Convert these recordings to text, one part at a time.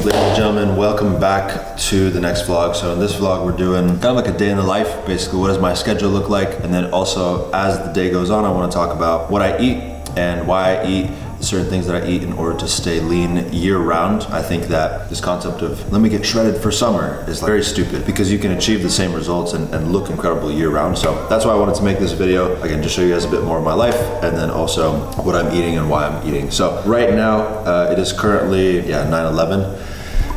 Ladies and gentlemen, welcome back to the next vlog. So in this vlog, we're doing kind of like a day in the life. Basically, what does my schedule look like? And then also, as the day goes on, I want to talk about what I eat and why I eat certain things that I eat in order to stay lean year round. I think that this concept of let me get shredded for summer is very stupid because you can achieve the same results and look incredible year round. So that's why I wanted to make this video, again, just show you guys a bit more of my life and then also what I'm eating and why I'm eating. So right now, it is currently 9:11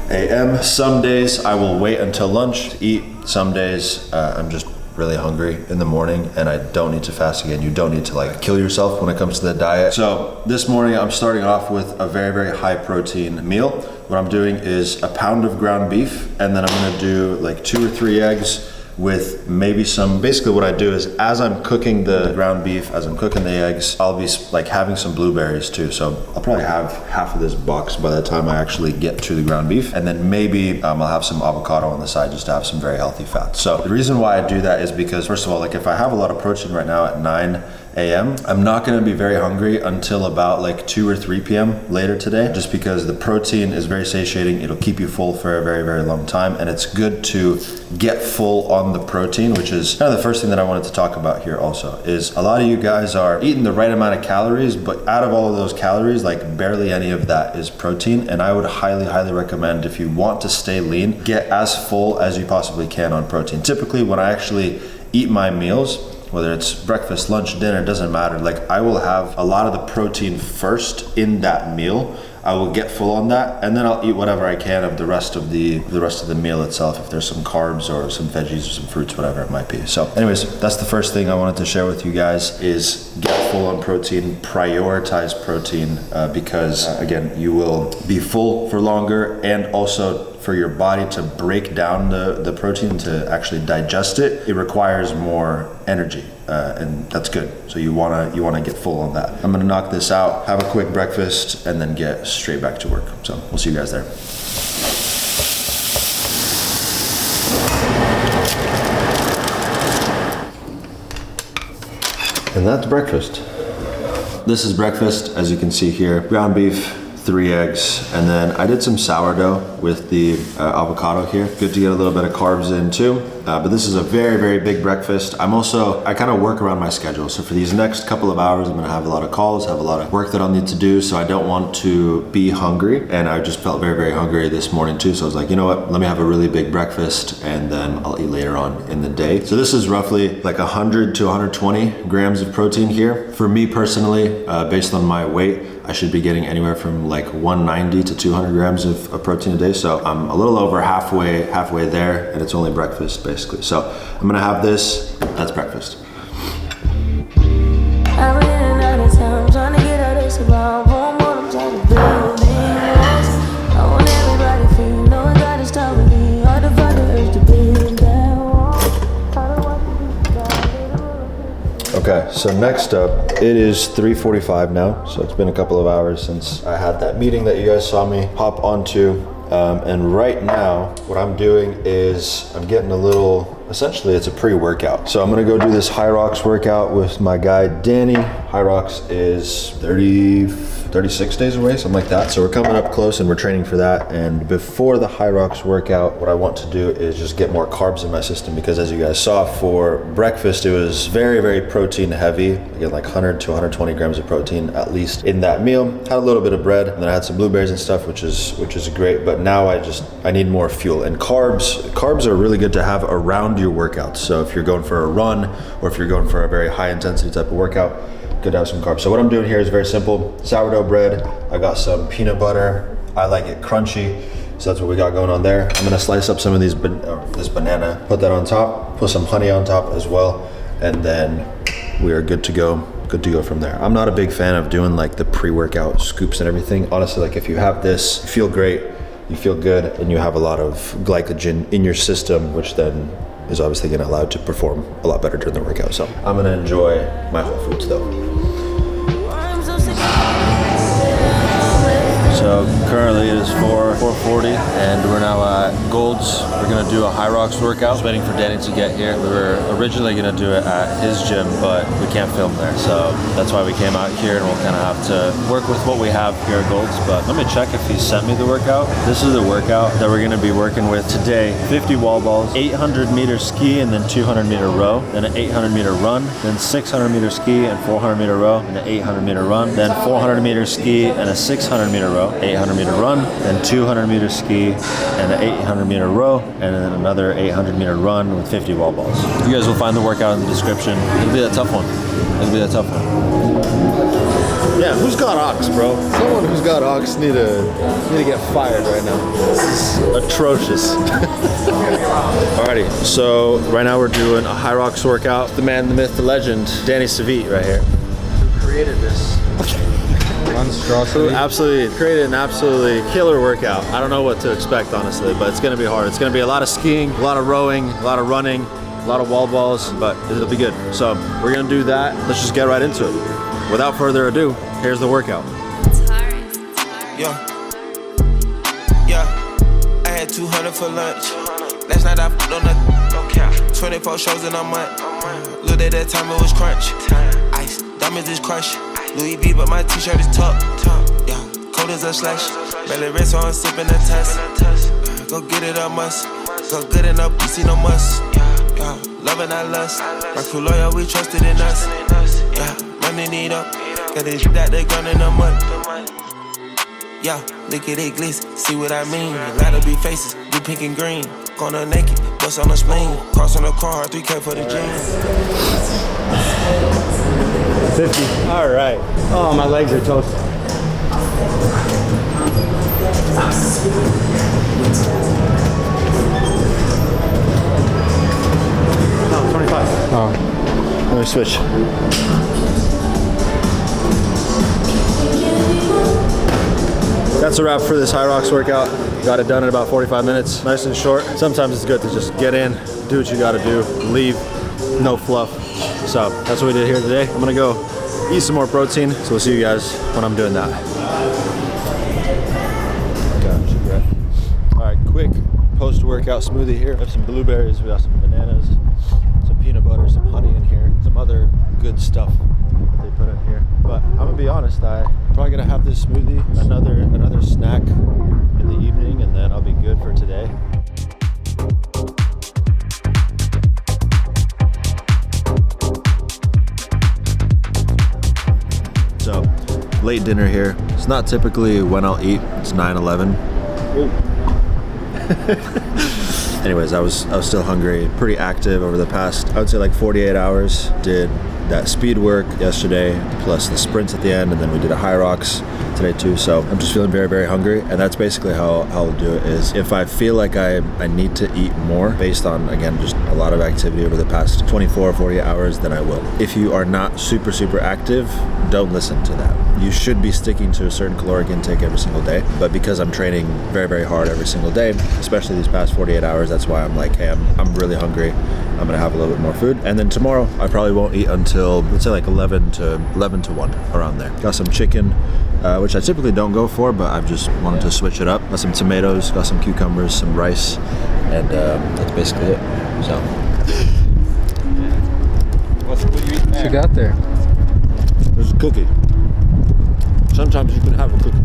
a.m. Some days I will wait until lunch to eat. Some days I'm just really hungry in the morning and I don't need to fast. Again, you don't need to like kill yourself when it comes to the diet. So this morning I'm starting off with a very, very high protein meal. What I'm doing is a pound of ground beef and then I'm gonna do like 2 or 3 eggs with maybe some, basically what I do is as I'm cooking the ground beef, as I'm cooking the eggs, I'll be like having some blueberries too. So I'll probably have half of this box by the time I actually get to the ground beef. And then maybe I'll have some avocado on the side just to have some very healthy fats. So the reason why I do that is because first of all, like if I have a lot of protein right now at 9 a.m., I'm not gonna be very hungry until about like 2 or 3 p.m. later today, just because the protein is very satiating. It'll keep you full for a very, very long time. And it's good to get full on the protein, which is kind of the first thing that I wanted to talk about here also, is a lot of you guys are eating the right amount of calories, but out of all of those calories, like barely any of that is protein. And I would highly, highly recommend if you want to stay lean, get as full as you possibly can on protein. Typically when I actually eat my meals, whether it's breakfast, lunch, dinner, doesn't matter. Like I will have a lot of the protein first in that meal. I will get full on that and then I'll eat whatever I can of the rest of the meal itself, if there's some carbs or some veggies or some fruits, whatever it might be. So anyways, that's the first thing I wanted to share with you guys is get full on protein, prioritize protein because again, you will be full for longer and also for your body to break down the protein to actually digest it, it requires more energy and that's good. So you wanna get full on that. I'm gonna knock this out, have a quick breakfast and then get straight back to work. So we'll see you guys there. And that's breakfast. This is breakfast, as you can see here, ground beef, 3 eggs, and then I did some sourdough with the avocado here. Good to get a little bit of carbs in too. But this is a very, very big breakfast. I kind of work around my schedule. So for these next couple of hours, I'm gonna have a lot of calls, have a lot of work that I'll need to do. So I don't want to be hungry. And I just felt very, very hungry this morning too. So I was like, you know what, let me have a really big breakfast and then I'll eat later on in the day. So this is roughly like 100 to 120 grams of protein here. For me personally, based on my weight, I should be getting anywhere from like 190 to 200 grams of protein a day. So I'm a little over halfway there and it's only breakfast basically. So I'm gonna have this, that's breakfast. Okay, so next up, it is 3:45 now. So it's been a couple of hours since I had that meeting that you guys saw me hop onto. And right now, what I'm doing is I'm getting a little, essentially it's a pre-workout. So I'm gonna go do this HYROX workout with my guy, Danny. HYROX is 36 days away, something like that. So we're coming up close and we're training for that. And before the HYROX workout, what I want to do is just get more carbs in my system because as you guys saw for breakfast, it was very, very protein heavy. Again, like 100 to 120 grams of protein, at least in that meal. Had a little bit of bread and then I had some blueberries and stuff, which is great. But now I need more fuel. And carbs are really good to have around your workouts. So if you're going for a run or if you're going for a very high intensity type of workout, good to have some carbs. So what I'm doing here is very simple. Sourdough bread, I got some peanut butter. I like it crunchy, so that's what we got going on there. I'm gonna slice up some of this banana, put that on top, put some honey on top as well, and then we are good to go from there. I'm not a big fan of doing like the pre-workout scoops and everything. Honestly, like if you have this, you feel great, you feel good, and you have a lot of glycogen in your system, which then is obviously gonna allow you to perform a lot better during the workout. So I'm gonna enjoy my whole foods though. So Currently it is 4:40 and we're now at Gold's. We're gonna do a HYROX workout. Just waiting for Danny to get here. We were originally gonna do it at his gym, but we can't film there. So that's why we came out here, and we'll kind of have to work with what we have here at Gold's. But let me check if he sent me the workout. This is the workout that we're gonna be working with today. 50 wall balls, 800 meter ski, and then 200 meter row, then an 800 meter run, then 600 meter ski and 400 meter row, and an 800 meter run, then 400 meter ski and a 600 meter row, 800 meter run, then 200 meter ski and an 800 meter row, and then another 800 meter run with 50 wall balls. You guys will find the workout in the description. It'll be a tough one. It'll be a tough one. Yeah, who's got ox, bro? Someone who's got ox need to get fired right now. This is atrocious. Alrighty, so right now we're doing a HYROX workout. The man, the myth, the legend, Danny Savit right here. Who created this? Monstrosity. Absolutely created an absolutely killer workout. I don't know what to expect, honestly, but it's gonna be hard. It's gonna be a lot of skiing, a lot of rowing, a lot of running, a lot of wall balls, but it'll be good. So we're gonna do that. Let's just get right into it. Without further ado, here's the workout. Yeah, I had 200 for lunch. Last night I f***ed on the 24 shows in a month. Looked at that time, it was crunch. Ice, diamonds is crushed. Louis V, but my t-shirt is tucked. Yeah, cold as a slush. Belly red, so I'm sipping a test. Go get it, a must. Go good enough, you see no must. Yeah, love and I lust. My crew loyal, we trusted in us. Yeah, money need up. Got this that they gun in a month. Yeah, look at it glitz, see what I mean. A lot of big faces, blue, pink, and green. Corner naked, bust on the spleen. Cross on the car, 3K for the jeans. 50. All right. Oh, my legs are toasted. No, 25. Oh. Let me switch. That's a wrap for this HYROX workout. Got it done in about 45 minutes. Nice and short. Sometimes it's good to just get in, do what you gotta do, leave, no fluff. So that's what we did here today. I'm gonna go eat some more protein. So we'll see you guys when I'm doing that. All right, quick post-workout smoothie here. We have some blueberries, we got some bananas, some peanut butter, some honey in here, some other good stuff that they put in here. But I'm gonna be honest, I'm probably gonna have this smoothie, another snack in the evening, and then I'll be good for today. So, late dinner here. It's not typically when I'll eat. It's 9:11. Anyways, I was still hungry, pretty active over the past, I would say like 48 hours. Did that speed work yesterday, plus the sprints at the end, and then we did a HYROX today too. So I'm just feeling very, very hungry, and that's basically how I'll do it. Is if I feel like I need to eat more based on, again, just a lot of activity over the past 24 or 48 hours, then I will. If you are not super, super active, don't listen to that. You should be sticking to a certain caloric intake every single day, but because I'm training very, very hard every single day, especially these past 48 hours, that's why I'm like, hey, I'm really hungry. I'm gonna have a little bit more food, and then tomorrow I probably won't eat until, let's say, like 11 to 1, around there. Got some chicken, which I typically don't go for, but I've just wanted to switch it up. Got some tomatoes, got some cucumbers, some rice, and that's basically it. So, What do you eat there? What you got there? there's a cookie. Sometimes you can have a cookie.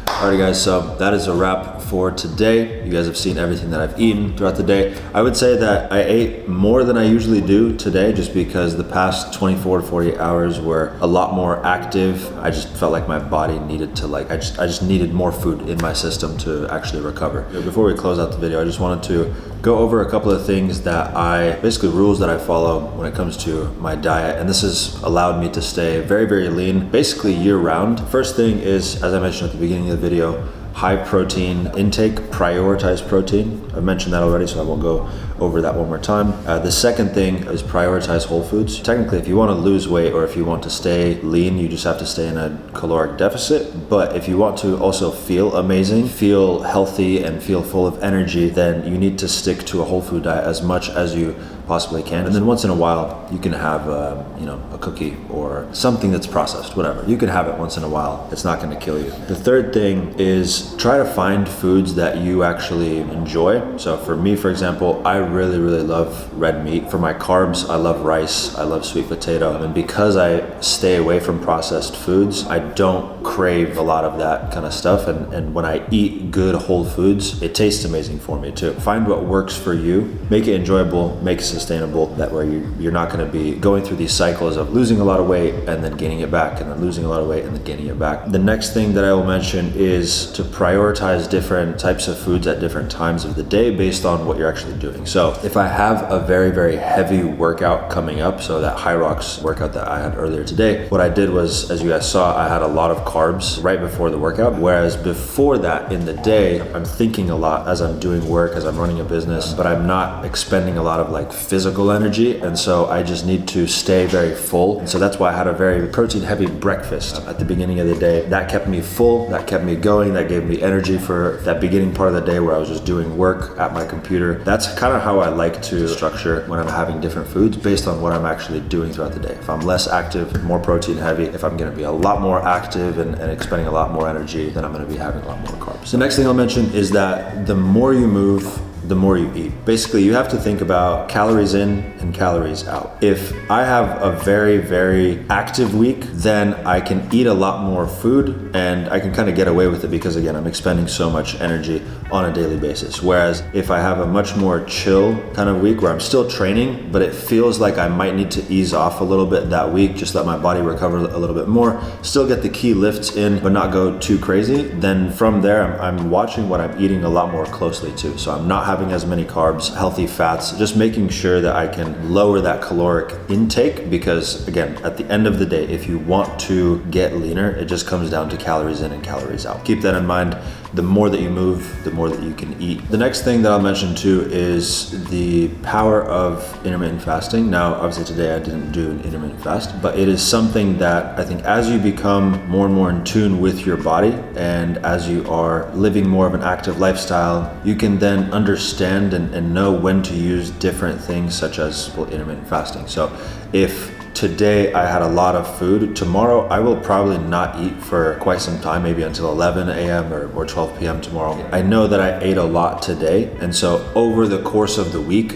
Alrighty guys, so that is a wrap for today. You guys have seen everything that I've eaten throughout the day. I would say that I ate more than I usually do today, just because the past 24 to 48 hours were a lot more active. I just felt like my body needed to I just needed more food in my system to actually recover. Before we close out the video, I just wanted to go over a couple of things that basically rules that I follow when it comes to my diet. And this has allowed me to stay very, very lean, basically year round. First thing is, as I mentioned at the beginning of the video, high protein intake, prioritize protein. I've mentioned that already, so I won't go over that one more time. The second thing is prioritize whole foods. Technically, if you want to lose weight or if you want to stay lean, you just have to stay in a caloric deficit. But if you want to also feel amazing, feel healthy, and feel full of energy, then you need to stick to a whole food diet as much as you possibly can. And then once in a while, you can have a cookie or something that's processed, whatever. You can have it once in a while. It's not going to kill you. The third thing is try to find foods that you actually enjoy. So for me, for example, I really, really love red meat. For my carbs, I love rice. I love sweet potato. And because I stay away from processed foods, I don't crave a lot of that kind of stuff. And when I eat good whole foods, it tastes amazing for me too. Find what works for you, make it enjoyable, make it sustainable. That way you're not going to be going through these cycles of losing a lot of weight and then gaining it back, and then losing a lot of weight and then gaining it back. The next thing that I will mention is to prioritize different types of foods at different times of the day based on what you're actually doing. So if I have a very, very heavy workout coming up, so that HYROX workout that I had earlier today, what I did was, as you guys saw, I had a lot of carbs right before the workout. Whereas before that in the day, I'm thinking a lot as I'm doing work, as I'm running a business, but I'm not expending a lot of like physical energy. And so I just need to stay very full. And so that's why I had a very protein heavy breakfast at the beginning of the day. That kept me full, that kept me going, that gave me energy for that beginning part of the day where I was just doing work at my computer. That's kind of how I like to structure when I'm having different foods based on what I'm actually doing throughout the day. If I'm less active, more protein heavy, if I'm going to be a lot more active and expending a lot more energy, then I'm going to be having a lot more carbs. The next thing I'll mention is that the more you move, the more you eat. Basically, you have to think about calories in and calories out. If I have a very, very active week, then I can eat a lot more food and I can kind of get away with it because, again, I'm expending so much energy on a daily basis. Whereas if I have a much more chill kind of week where I'm still training, but it feels like I might need to ease off a little bit that week, just let my body recover a little bit more, still get the key lifts in, but not go too crazy, then from there, I'm watching what I'm eating a lot more closely too. So I'm not having as many carbs, healthy fats, just making sure that I can lower that caloric intake, because again, at the end of the day, if you want to get leaner, it just comes down to calories in and calories out. Keep that in mind. The more that you move, the more that you can eat. The next thing that I'll mention too is the power of intermittent fasting. Now, obviously today I didn't do an intermittent fast, but it is something that I think as you become more and more in tune with your body and as you are living more of an active lifestyle, you can then understand and know when to use different things such as intermittent fasting. So if today I had a lot of food, tomorrow I will probably not eat for quite some time, maybe until 11 a.m. or 12 p.m. tomorrow. I know that I ate a lot today, and so over the course of the week,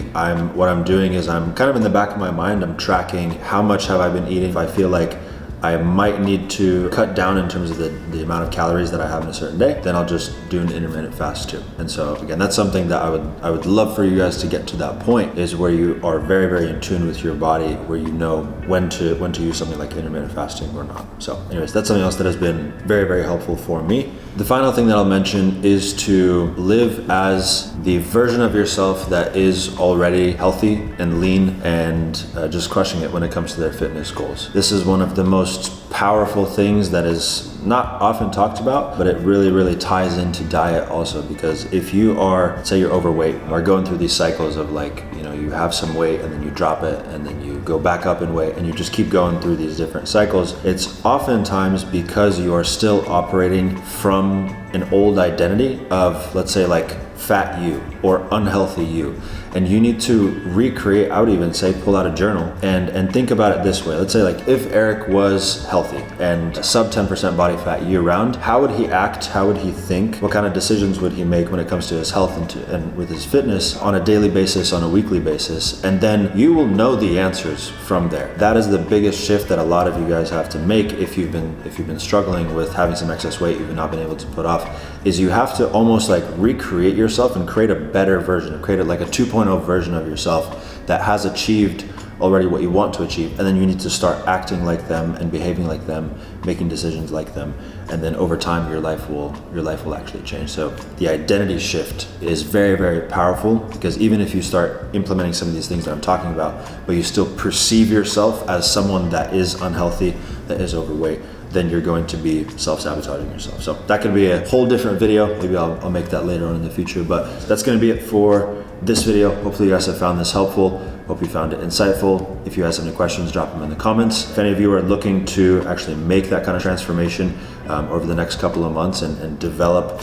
what I'm doing is I'm kind of in the back of my mind, I'm tracking how much have I been eating. If I feel like I might need to cut down in terms of the amount of calories that I have in a certain day, then I'll just do an intermittent fast too. And so again, that's something that I would love for you guys to get to that point, is where you are very, very in tune with your body, where you know when to use something like intermittent fasting or not. So anyways, that's something else that has been very, very helpful for me. The final thing that I'll mention is to live as the version of yourself that is already healthy and lean and just crushing it when it comes to their fitness goals. This is one of the most powerful things that is not often talked about, but it really, really ties into diet also, because if you are, say you're overweight, or going through these cycles of like, you have some weight and then you drop it and then you go back up in weight and you just keep going through these different cycles, it's oftentimes because you are still operating from an old identity of, let's say, like fat you or unhealthy you. And you need to recreate, I would even say pull out a journal and think about it this way. Let's say like if Eric was healthy and sub 10% body fat year round, how would he act? How would he think? What kind of decisions would he make when it comes to his health and with his fitness on a daily basis, on a weekly basis? And then you will know the answers from there. That is the biggest shift that a lot of you guys have to make if you've been struggling with having some excess weight you've not been able to put off, is you have to almost like recreate yourself and create a better version, create like a 2.0 version of yourself that has achieved already what you want to achieve, and then you need to start acting like them and behaving like them, making decisions like them, and then over time your life will actually change. So the identity shift is very, very powerful, because even if you start implementing some of these things that I'm talking about, but you still perceive yourself as someone that is unhealthy, that is overweight, then you're going to be self-sabotaging yourself. So that could be a whole different video. Maybe I'll make that later on in the future, but that's gonna be it for this video. Hopefully you guys have found this helpful. Hope you found it insightful. If you guys have any questions, drop them in the comments. If any of you are looking to actually make that kind of transformation over the next couple of months and develop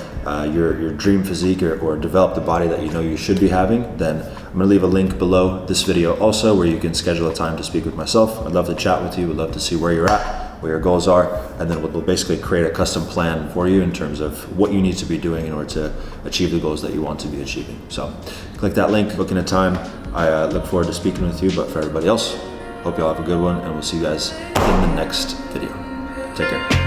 your dream physique or develop the body that you know you should be having, then I'm gonna leave a link below this video also where you can schedule a time to speak with myself. I'd love to chat with you. Would love to see where you're at, where your goals are, and then we'll basically create a custom plan for you in terms of what you need to be doing in order to achieve the goals that you want to be achieving. So click that link, book in a time. I look forward to speaking with you, but for everybody else, hope you all have a good one, and we'll see you guys in the next video. Take care.